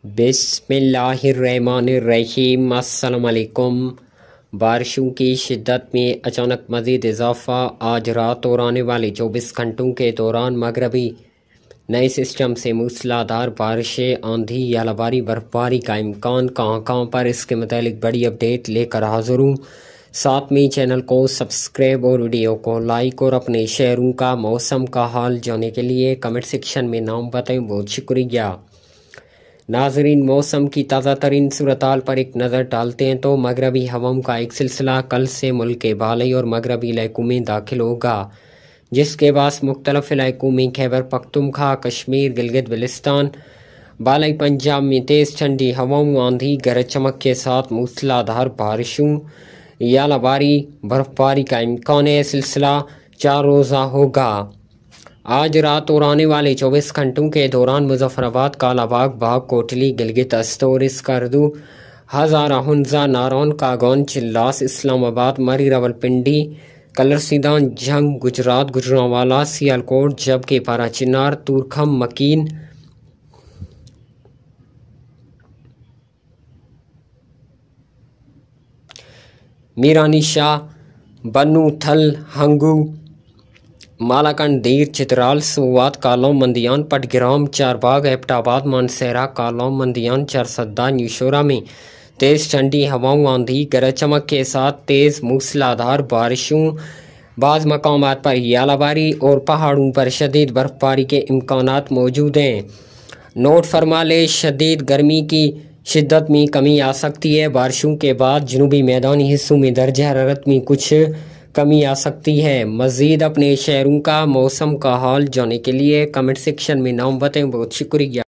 बिस्मिल्लाहिर्रहमानिर्रहीम। अस्सलाम वालेकुम। बारिशों की शिद्दत में अचानक मज़ीद इजाफ़ा। आज रात और आने वाले 24 घंटों के दौरान मगरबी नए सिस्टम से मूसलाधार बारिशें, आंधी, यालाबारी, बर्फबारी का इम्कान कहाँ पर, इसके मुतालिक बड़ी अपडेट लेकर हाज़िर हूँ। साथ में चैनल को सब्सक्राइब और वीडियो को लाइक और अपने शहरों का मौसम का हाल जानने के लिए कमेंट सेक्शन में नाम बताएं। बहुत शुक्रिया। नाजरीन, मौसम की ताज़ा तरीन सूरत-हाल पर एक नज़र डालते हैं तो मगरबी हवाओं का एक सिलसिला कल से मुल्क के बालाई और मगरबी इलाकों में दाखिल होगा, जिसके बाद मुख्तलिफ इलाकों में खैबर पख्तूनख्वा, कश्मीर, गिलगित बल्तिस्तान, बालाई पंजाब में तेज़ ठंडी हवाओं, आंधी, गरज चमक के साथ मूसलाधार बारिशों, यालाबारी, बर्फबारी का इम्कान है। सिलसिला 4 रोज़ा होगा। आज रात और आने वाले 24 घंटों के दौरान मुजफ्फराबाद, कालाबाग, बाग कोटली, गिलगित, अस्तौर, स्कर्दू, हज़ारा, हुंजा, नारौन, कागौन, चिल्लास, इस्लामाबाद, मरी, रावलपिंडी, कलरसीदान, जंग, गुजरात, गुजरांवाला, सियालकोट, जबकि पाराचिनार, तुरखम, मकीन, मीरानिशा, बन्नू, थल, हंगू, मालाकंड, दीर, चित्राल, सोवात, कालौम, मंदियान, पटग्राम, चारबाग, एबटाबाद, मानसेरा, कालौम, मंदियान, चरसद्दा, न्यूशोरा में तेज़ ठंडी हवाओं, आंधी, गरज चमक के साथ तेज़ मूसलाधार बारिशों, बाज़ मकामात पर यालाबारी और पहाड़ों पर शदीद बर्फबारी के इम्कानात मौजूद हैं। नोट फरमा ले, शदीद गर्मी की शिद्दत में कमी आ सकती है। बारिशों के बाद जनूबी मैदानी हिस्सों में दर्जा हरारत में कुछ कमी आ सकती है। मज़ीद अपने शहरों का मौसम का हाल जानने के लिए कमेंट सेक्शन में नाम बताएं। बहुत शुक्रिया।